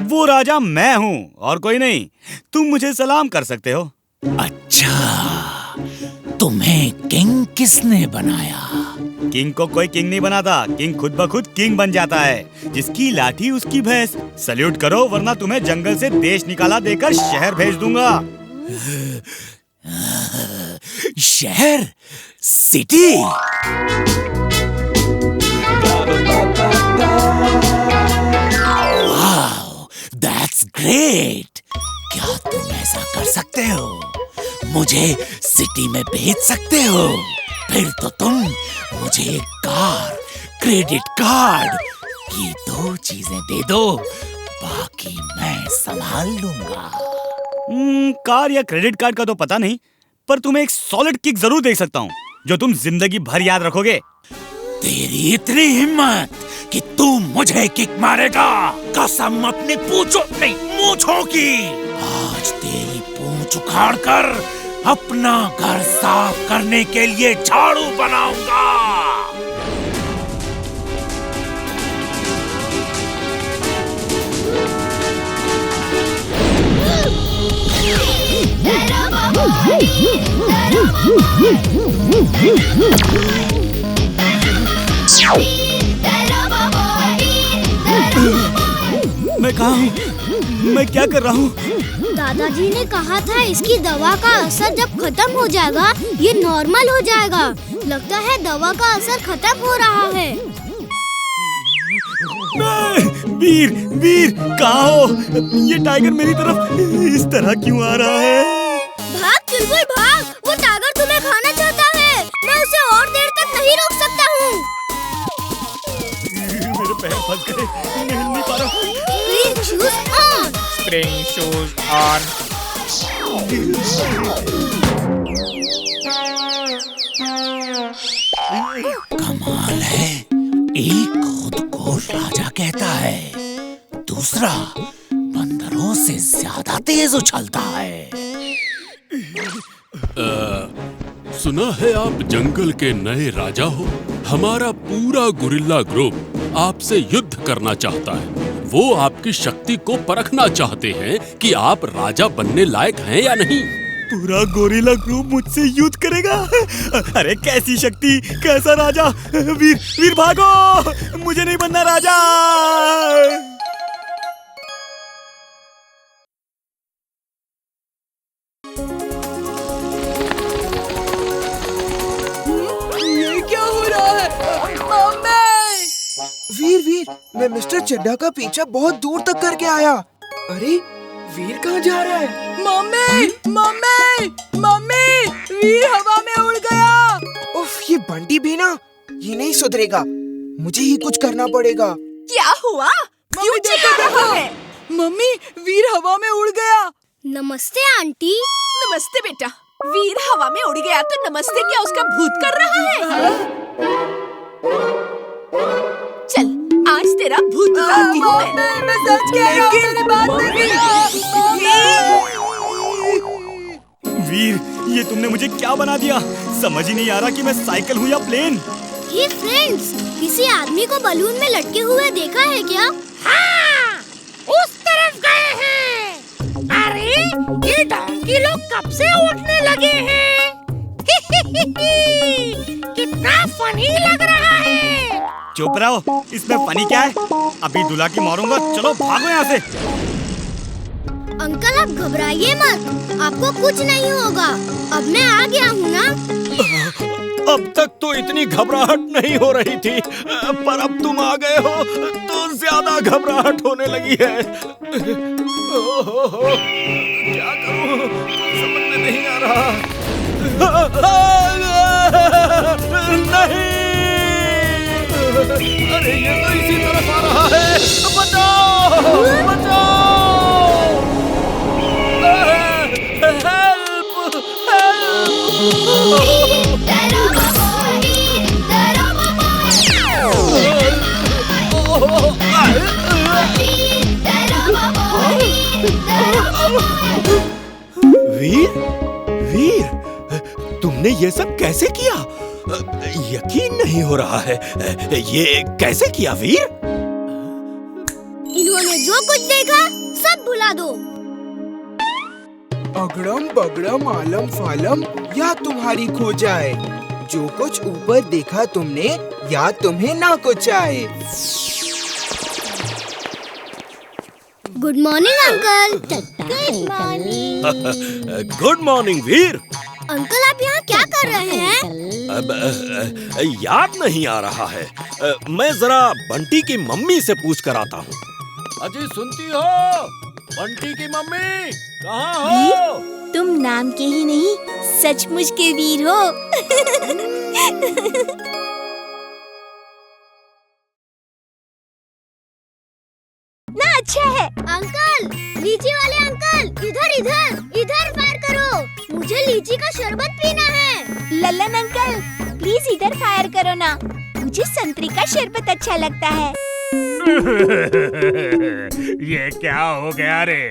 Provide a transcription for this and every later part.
वो राजा मैं हूँ और कोई नहीं। तुम मुझे सलाम कर सकते हो। अच्छा, तुम्हें किंग किसने बनाया? किंग को कोई किंग नहीं बनाता, किंग खुद ब खुद किंग बन जाता है। जिसकी लाठी उसकी भैंस। सल्यूट करो वरना तुम्हें जंगल से देश निकाला देकर शहर भेज दूंगा। शहर? सिटी? Wow, that's great. क्या तुम ऐसा कर सकते हो? मुझे सिटी में भेज सकते हो? फिर तो तुम मुझे एक कार, क्रेडिट कार्ड की 2 चीजें दे दो, बाकी मैं संभाल लूंगा। कार या क्रेडिट कार्ड का तो पता नहीं, पर तुम्हें एक सॉलिड किक जरूर दे सकता हूँ जो तुम जिंदगी भर याद रखोगे। तेरी इतनी हिम्मत कि तू मुझे किक मारेगा? कसम अपनी पूंछों नहीं मूंछों की। आज तेरी पूंछ उखाड़ कर अपना घर साफ करने के लिए झाड़ू बनाऊंगा। मैं कहाँ हूँ? मैं क्या कर रहा हूँ? दादाजी ने कहा था इसकी दवा का असर जब खत्म हो जाएगा ये नॉर्मल हो जाएगा। लगता है दवा का असर खत्म हो रहा है। वीर, वीर कहाँ हो? ये टाइगर मेरी तरफ इस तरह क्यों आ रहा है? भाग चुलबुल भाग, वो टाइगर तुम्हें खाना चाहता है। मैं उसे और देर तक नहीं रोक सकता हूँ। मेरे पैर फंस गए, मैं हिल नहीं पा रहा हूँ। Spring shoes on. Spring shoes on. कमाल है, एक खुद को राजा कहता है, दूसरा बंदरों से ज्यादा तेज उछलता है। सुना है आप जंगल के नए राजा हो। हमारा पूरा गुरिल्ला ग्रुप आपसे युद्ध करना चाहता है। वो आपकी शक्ति को परखना चाहते हैं कि आप राजा बनने लायक हैं या नहीं। पूरा गोरिल्ला ग्रुप मुझसे युद्ध करेगा? अरे कैसी शक्ति, कैसा राजा? वीर, वीर भागो, मुझे नहीं बनना राजा। ये क्या हो रहा है? मम्मी! वीर, वीर, मैं मिस्टर चड्ढा का पीछा बहुत दूर तक करके आया। अरे वीर कहाँ जा रहा है? मम्मी! मम्मी! मम्मी! वीर हवा में उड़ गया। उफ, ये बंटी भी ना, ये नहीं सुधरेगा। मुझे ही कुछ करना पड़ेगा। क्या हुआ? क्यों चिल्ला रहा है? मम्मी, वीर हवा में उड़ गया। नमस्ते आंटी। नमस्ते बेटा। वीर हवा में उड़ गया तो नमस्ते क्या उसका भूत कर रहा है? चल आज तेरा भूत उतारती हूँ मैं सच कह रहा हूँ, मेरी बात वीर, ये तुमने मुझे क्या बना दिया? समझ ही नहीं आ रहा कि मैं साइकिल हूँ या प्लेन। ये फ्रेंड्स, किसी आदमी को बलून में लटके हुए देखा है क्या? हाँ, उस तरफ गए हैं। अरे ये डोंकी लोग कब से उठने लगे हैं? कितना फनी लग रहा है। चुप रहो, इसमें फनी क्या है? अभी दुला की मारूंगा। चलो भागो यहाँ से। अंकल आप घबराइए मत, आपको कुछ नहीं होगा। अब मैं आ गया हूँ ना। अब तक तो इतनी घबराहट नहीं हो रही थी, पर अब तुम आ गए हो तो ज्यादा घबराहट होने लगी है। क्या करूं, समझ में नहीं आ रहा। नहीं, अरे ये तो इसी तरफ आ रहा है। बचाओ, बचाओ, हेल्प, वीर, वीर, तुमने ये सब कैसे किया? यकीन नहीं हो रहा है। ये कैसे किया वीर? इन्होंने जो जो कुछ देखा सब भुला दो। अगड़म बगड़म आलम फालम याद तुम्हारी खो जाए, जो कुछ ऊपर देखा तुमने याद तुम्हें ना कुछ आए। Good morning uncle. Good morning. Good morning Veer. Uncle आप यहाँ क्या कर रहे हैं? याद नहीं आ रहा है। मैं जरा बंटी की मम्मी से पूछ कर आता हूँ। अजी सुनती हो? बंटी की मम्मी कहाँ हो? तुम नाम के ही नहीं सचमुच के वीर हो। ना अच्छा है। अंकल, लीची वाले अंकल, इधर इधर इधर फायर करो, मुझे लीची का शरबत पीना है। लल्लन अंकल, प्लीज इधर फायर करो ना, मुझे संतरी का शरबत अच्छा लगता है। ये क्या हो गया रे?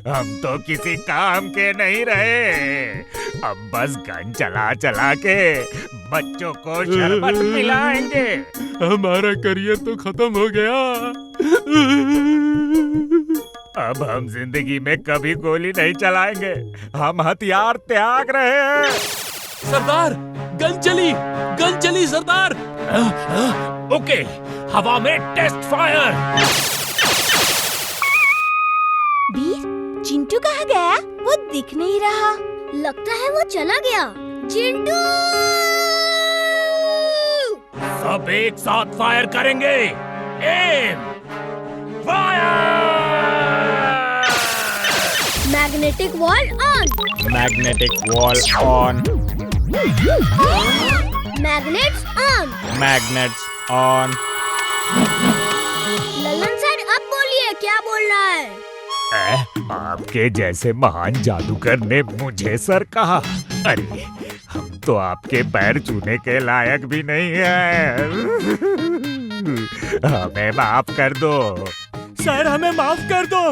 हम तो किसी काम के नहीं रहे, अब बस गन चला चला के बच्चों को शरबत पिलाएंगे। हमारा करियर तो खत्म हो गया। अब हम जिंदगी में कभी गोली नहीं चलाएंगे, हम हथियार त्याग रहे हैं। सरदार, गन चली सरदार। ओके, हवा में टेस्ट फायर। वीर, चिंटू कहाँ गया? वो दिख नहीं रहा। लगता है वो चला गया। चिंटू! सब एक साथ फायर करेंगे। Aim! Fire! Magnetic wall on. Magnetic wall on. Magnets on. Magnets on. Lallan sir अब बोलिए, क्या बोल रहा है? आपके जैसे महान जादूगर ने मुझे सर कहा? अरे हम तो आपके पैर छूने के लायक भी नहीं है। हमें माफ कर दो सर, हमें माफ कर दो।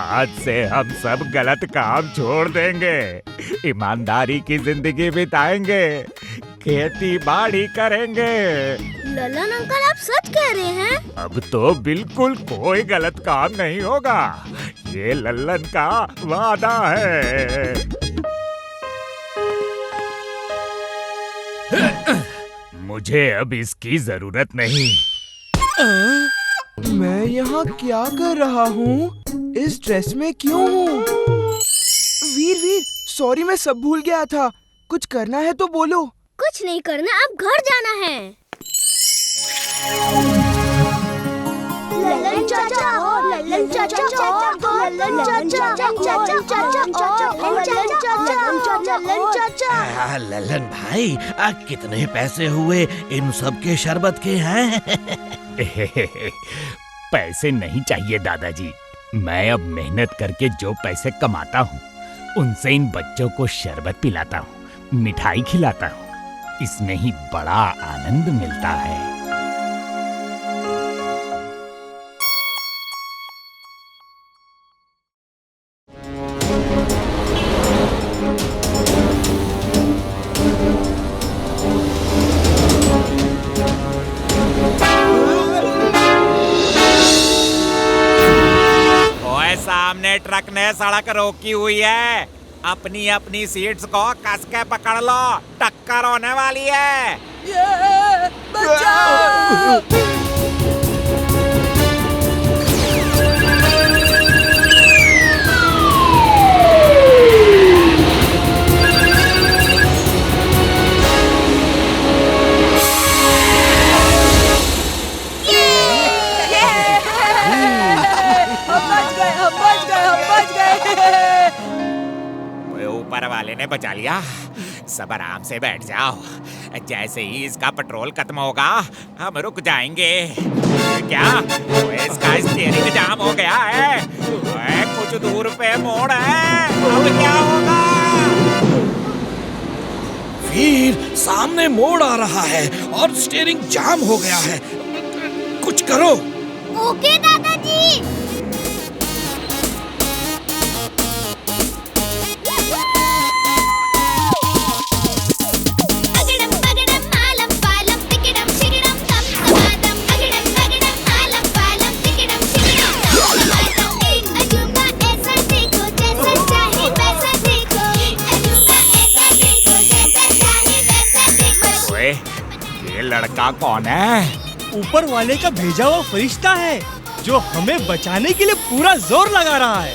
आज से हम सब गलत काम छोड़ देंगे, ईमानदारी की जिंदगी बिताएंगे, खेती बाड़ी करेंगे। लल्लन अंकल आप सच कह रहे हैं? अब तो बिल्कुल कोई गलत काम नहीं होगा, ये लल्लन का वादा है। मुझे अब इसकी जरूरत नहीं। मैं यहाँ क्या कर रहा हूँ? इस ड्रेस में क्यों हूँ? वीर, सॉरी, मैं सब भूल गया था। कुछ करना है तो बोलो। कुछ नहीं करना, अब घर जाना है। लल्लन चाचा, लल्लन चाचा, लल्लन चाचा। लल्लन भाई, कितने पैसे हुए इन सब के शरबत के हैं? पैसे नहीं चाहिए दादाजी, मैं अब मेहनत करके जो पैसे कमाता हूँ उनसे इन बच्चों को शरबत पिलाता हूँ, मिठाई खिलाता हूँ, इसमें ही बड़ा आनंद मिलता है। सामने ट्रक ने सड़क रोकी हुई है, अपनी अपनी सीट्स को कस के पकड़ लो, टक्कर होने वाली है। बचाओ! ऊपर वाले ने बचा लिया, सब आराम से बैठ जाओ। जैसे ही इसका पेट्रोल खत्म होगा हम रुक जाएंगे। क्या इसका स्टीयरिंग जाम हो गया है? कुछ दूर पे मोड़ है, अब क्या होगा? वीर, सामने मोड़ आ रहा है और स्टीयरिंग जाम हो गया है, कुछ करो। ओके दादाजी। लड़का कौन है? ऊपर वाले का भेजा हुआ फरिश्ता है जो हमें बचाने के लिए पूरा जोर लगा रहा है।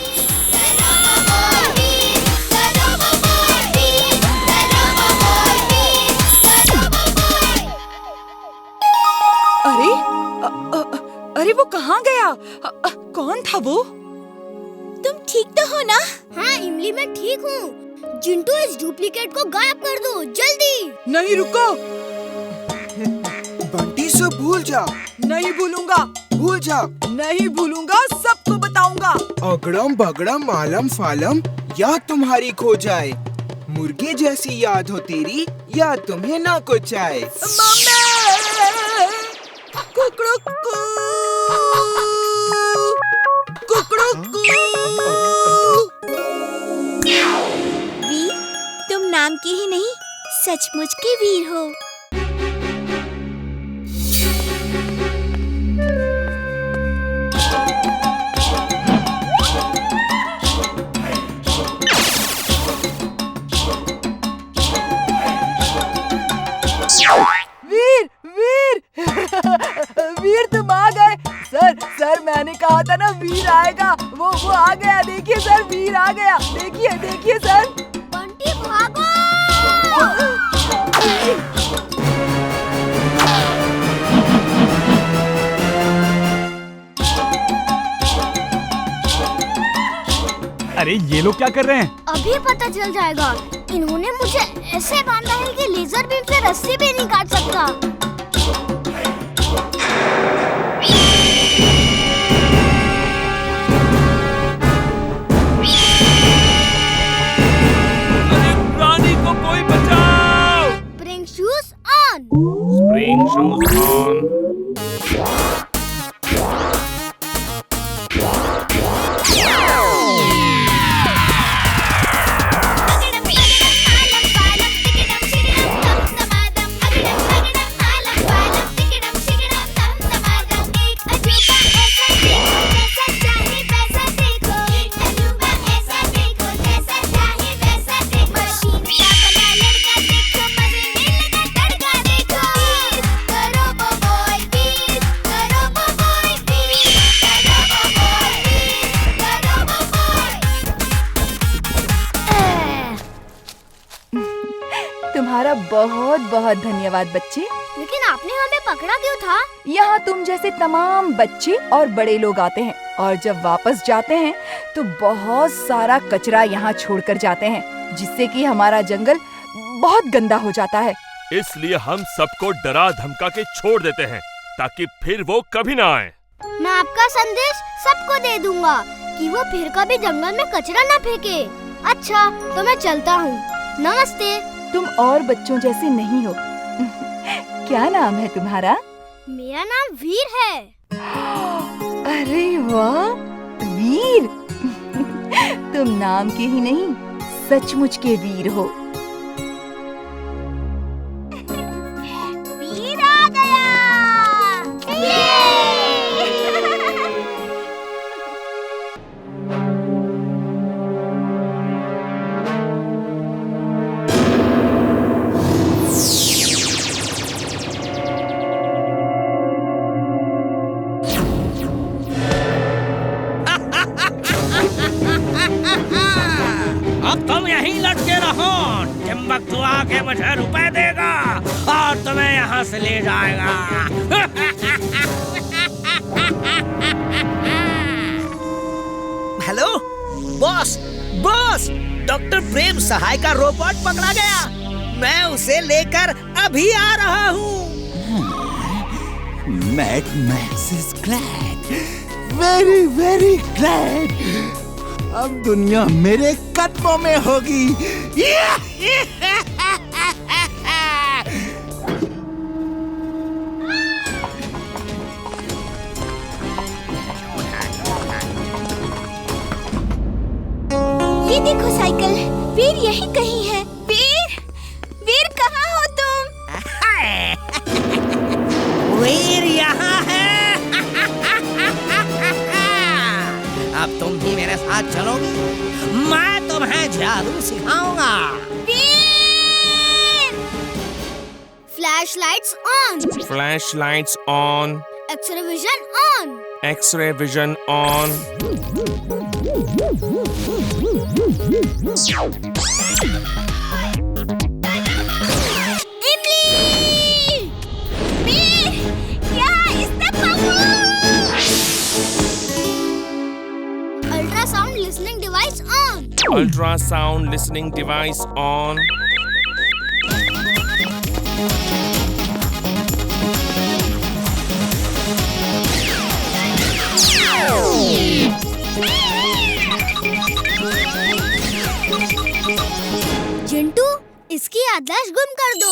अरे अरे वो कहाँ गया? कौन था वो? तुम ठीक तो हो ना? हाँ इमली मैं ठीक हूँ। चिंटू इस डुप्लीकेट को गायब कर दो जल्दी। नहीं रुको। बंटी से भूल जा। नहीं भूलूंगा। भूल जा। नहीं भूलूंगा, सबको बताऊंगा। अगड़म बगड़म आलम फालम याद तुम्हारी खो जाए, मुर्गे जैसी याद हो तेरी, याद तुम्हें ना कुछ आए। कुकड़ुकू, कुकड़ुकू। वीर, तुम नाम के ही नहीं सचमुच के वीर हो। वीर वीर वीर तुम आ गए। सर मैंने कहा था ना वीर आएगा। वो आ गया। देखिए सर, वीर आ गया। देखिए सर। बंटी भागो। अरे ये लोग क्या कर रहे हैं? अभी पता चल जाएगा। इन्होंने मुझे ऐसे बांधा है कि लेजर बीम से रस्सी भी नहीं काट सकता। रानी को कोई बचाओ! Spring shoes on. Spring shoes on. तुम्हारा बहुत बहुत धन्यवाद बच्चे। लेकिन आपने हमें पकड़ा क्यों था? यहाँ तुम जैसे तमाम बच्चे और बड़े लोग आते हैं और जब वापस जाते हैं तो बहुत सारा कचरा यहाँ छोड़कर जाते हैं, जिससे कि हमारा जंगल बहुत गंदा हो जाता है। इसलिए हम सबको डरा धमका के छोड़ देते हैं ताकि फिर वो कभी ना आए। मैं आपका संदेश सबको दे दूंगा कि वो फिर कभी जंगल में कचरा ना फेंके। अच्छा तो मैं चलता हूँ। नमस्ते। तुम और बच्चों जैसे नहीं हो। क्या नाम है तुम्हारा? मेरा नाम वीर है। अरे वाह वीर। तुम नाम के ही नहीं सचमुच के वीर हो। वीर आ गया। अब तुम यहीं लटके रहो। टिम्बकटू आके मुझे रुपए देगा और तुम्हें यहाँ से ले जाएगा। हेलो बॉस, डॉक्टर प्रेम सहाय का रोबोट पकड़ा गया। मैं उसे लेकर अभी आ रहा हूँ। Mad Max is glad, very very glad. अब दुनिया मेरे कदमों में होगी। ये देखो साइकिल। वीर यही कहीं है। वीर कहाँ हो तुम? वीर यहाँ है। अब तुम भी मेरे साथ चलोगी। मैं तुम्हें जादू सिखाऊंगा। Flash lights on. Flash lights on. X ray vision on. X ray vision on. Ultrasound listening device on. Ultrasound listening device on. Chintu, इसकी याददाश्त गुम कर दो।